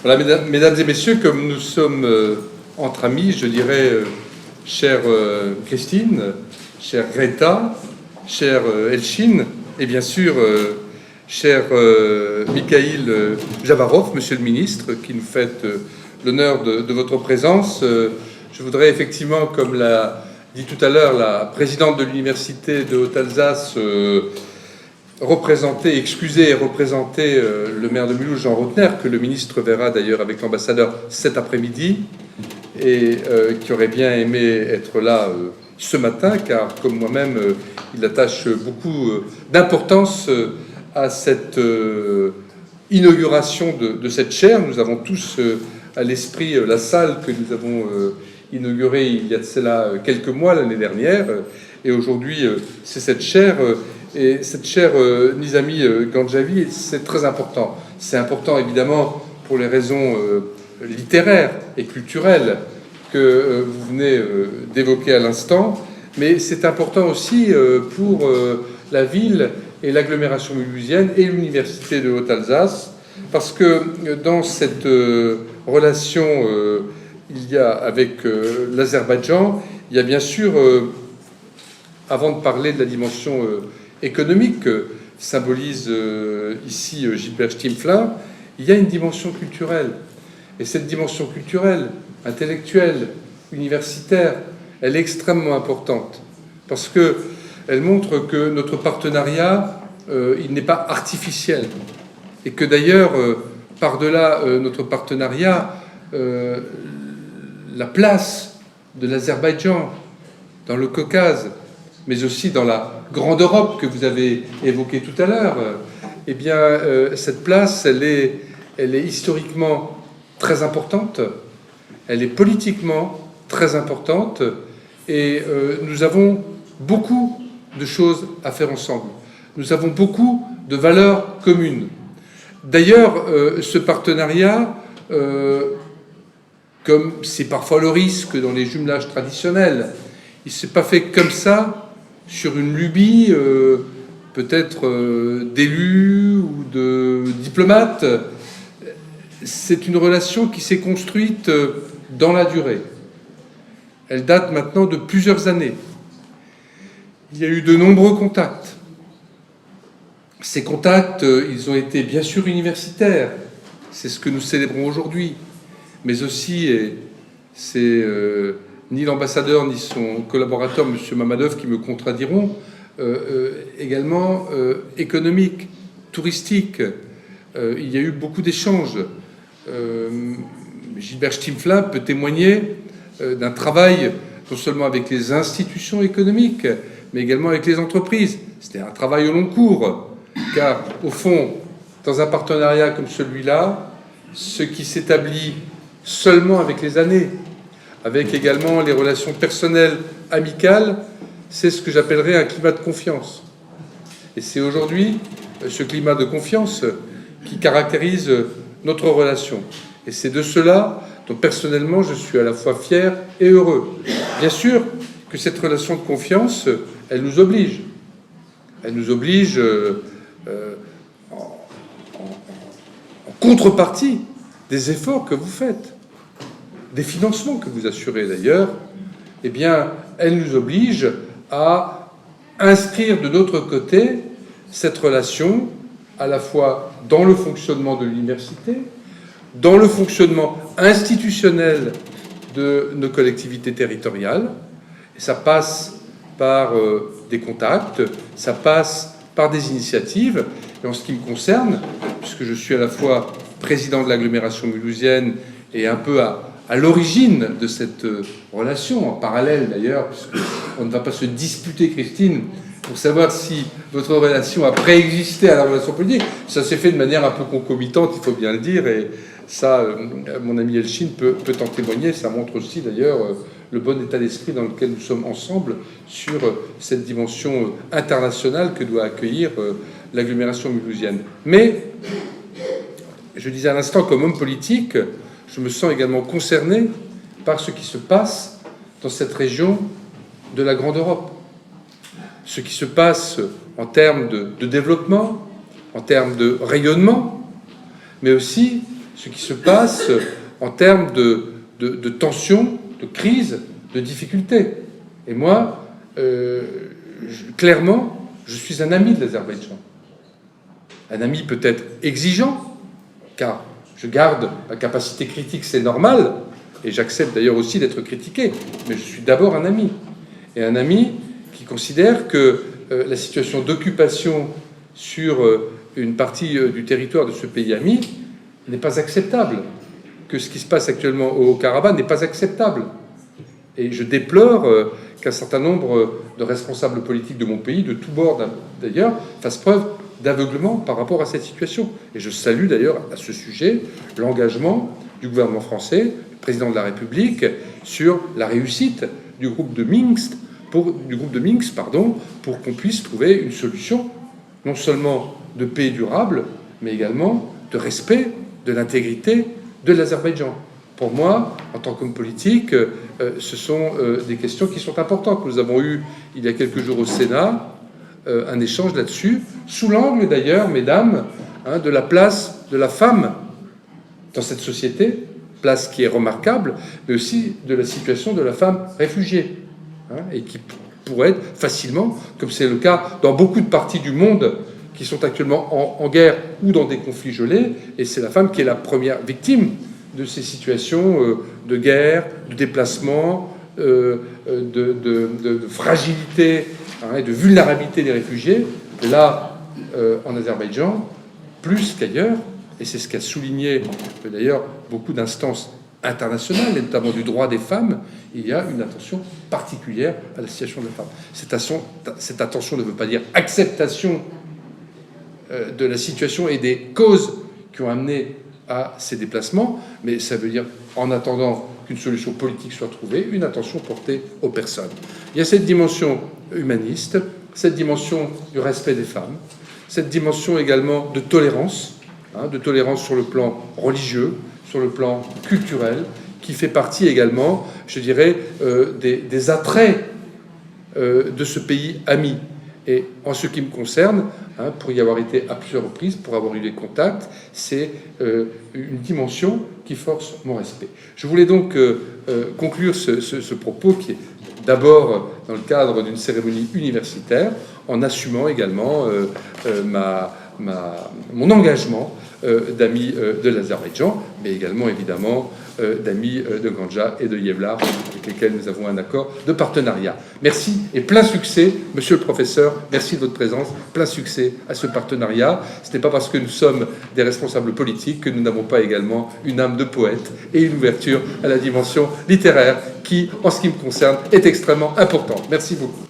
Voilà, mesdames et messieurs, comme nous sommes entre amis, je dirais, chère Christine, chère Greta, chère Elchine, et bien sûr, cher Mikhail Jabarov, monsieur le ministre, qui nous fait l'honneur de votre présence. Je voudrais effectivement, comme l'a dit tout à l'heure la présidente de l'université de Haute-Alsace, excuser et représenter le maire de Mulhouse, Jean Rotner, que le ministre verra d'ailleurs avec l'ambassadeur cet après-midi, et qui aurait bien aimé être là ce matin, car comme moi-même, il attache beaucoup d'importance à cette inauguration de cette chaire. Nous avons tous à l'esprit la salle que nous avons inaugurée il y a de cela quelques mois, l'année dernière, et aujourd'hui c'est cette chaire. Et cette chère Nizami Ganjavi, c'est très important. C'est important évidemment pour les raisons littéraires et culturelles que vous venez d'évoquer à l'instant, mais c'est important aussi pour la ville et l'agglomération mulhousienne et l'université de Haute-Alsace, parce que dans cette relation il y a avec l'Azerbaïdjan, il y a bien sûr, avant de parler de la dimension économique que symbolise ici Gilbert Stimflin, il y a une dimension culturelle. Et cette dimension culturelle, intellectuelle, universitaire, elle est extrêmement importante parce qu'elle montre que notre partenariat, il n'est pas artificiel. Et que d'ailleurs, par-delà notre partenariat, la place de l'Azerbaïdjan dans le Caucase, mais aussi dans la grande Europe que vous avez évoquée tout à l'heure, eh bien, cette place, elle est historiquement très importante, elle est politiquement très importante, et nous avons beaucoup de choses à faire ensemble. Nous avons beaucoup de valeurs communes. D'ailleurs, ce partenariat, comme c'est parfois le risque dans les jumelages traditionnels, il ne s'est pas fait comme ça, sur une lubie peut-être d'élus ou de diplomates. C'est une relation qui s'est construite dans la durée. Elle date maintenant de plusieurs années. Il y a eu de nombreux contacts. Ces contacts, ils ont été bien sûr universitaires. C'est ce que nous célébrons aujourd'hui. Mais aussi, et c'est ni l'ambassadeur ni son collaborateur, M. Mamadov, qui me contradiront, également économique, touristique. Il y a eu beaucoup d'échanges. Gilbert Stimflin peut témoigner d'un travail non seulement avec les institutions économiques, mais également avec les entreprises. C'était un travail au long cours, car au fond, dans un partenariat comme celui-là, ce qui s'établit seulement avec les années, avec également les relations personnelles, amicales, c'est ce que j'appellerais un climat de confiance. Et c'est aujourd'hui ce climat de confiance qui caractérise notre relation. Et c'est de cela dont personnellement je suis à la fois fier et heureux. Bien sûr que cette relation de confiance, elle nous oblige. Elle nous oblige en contrepartie des efforts que vous faites, des financements que vous assurez d'ailleurs, eh bien, elle nous oblige à inscrire de notre côté cette relation à la fois dans le fonctionnement de l'université, dans le fonctionnement institutionnel de nos collectivités territoriales. Et ça passe par des contacts, ça passe par des initiatives. Et en ce qui me concerne, puisque je suis à la fois président de l'agglomération mulhousienne et un peu à l'origine de cette relation, en parallèle d'ailleurs, puisqu'on ne va pas se disputer, Christine, pour savoir si votre relation a préexisté à la relation politique. Ça s'est fait de manière un peu concomitante, il faut bien le dire, et ça, mon ami Elchine peut en témoigner. Ça montre aussi d'ailleurs le bon état d'esprit dans lequel nous sommes ensemble sur cette dimension internationale que doit accueillir l'agglomération mulhousienne. Mais, je disais à l'instant, comme homme politique, je me sens également concerné par ce qui se passe dans cette région de la Grande Europe. Ce qui se passe en termes de développement, en termes de rayonnement, mais aussi ce qui se passe en termes de tensions, de crises, de difficultés. Et moi, clairement, je suis un ami de l'Azerbaïdjan. Un ami peut-être exigeant, car je garde ma capacité critique, c'est normal, et j'accepte d'ailleurs aussi d'être critiqué, mais je suis d'abord un ami. Et un ami qui considère que la situation d'occupation sur une partie du territoire de ce pays ami n'est pas acceptable, que ce qui se passe actuellement au Haut-Karabakh n'est pas acceptable. Et je déplore qu'un certain nombre de responsables politiques de mon pays, de tous bords d'ailleurs, fassent preuve d'aveuglement par rapport à cette situation. Et je salue d'ailleurs à ce sujet l'engagement du gouvernement français, du président de la République, sur la réussite du groupe de Minsk, pour qu'on puisse trouver une solution non seulement de paix durable, mais également de respect de l'intégrité de l'Azerbaïdjan. Pour moi, en tant qu'homme politique, ce sont des questions qui sont importantes. Nous avons eu, il y a quelques jours au Sénat, un échange là-dessus, sous l'angle d'ailleurs, mesdames, de la place de la femme dans cette société, place qui est remarquable, mais aussi de la situation de la femme réfugiée, et qui pourrait être facilement, comme c'est le cas dans beaucoup de parties du monde qui sont actuellement en guerre ou dans des conflits gelés, et c'est la femme qui est la première victime de ces situations de guerre, de déplacement, de fragilité et de vulnérabilité des réfugiés. Là, en Azerbaïdjan, plus qu'ailleurs, et c'est ce qu'a souligné d'ailleurs beaucoup d'instances internationales, et notamment du droit des femmes, il y a une attention particulière à la situation de la femme. Cette attention ne veut pas dire acceptation de la situation et des causes qui ont amené à ces déplacements, mais ça veut dire, en attendant qu'une solution politique soit trouvée, une attention portée aux personnes. Il y a cette dimension humaniste, cette dimension du respect des femmes, cette dimension également de tolérance sur le plan religieux, sur le plan culturel, qui fait partie également, je dirais, des attraits de ce pays ami. Et en ce qui me concerne, pour y avoir été à plusieurs reprises, pour avoir eu des contacts, c'est une dimension qui force mon respect. Je voulais donc conclure ce propos qui est d'abord dans le cadre d'une cérémonie universitaire, en assumant également mon engagement d'amis de l'Azerbaïdjan, mais également évidemment d'amis de Ganja et de Yevlar, avec lesquels nous avons un accord de partenariat. Merci et plein succès, monsieur le professeur, merci de votre présence, plein succès à ce partenariat. Ce n'est pas parce que nous sommes des responsables politiques que nous n'avons pas également une âme de poète et une ouverture à la dimension littéraire qui, en ce qui me concerne, est extrêmement importante. Merci beaucoup.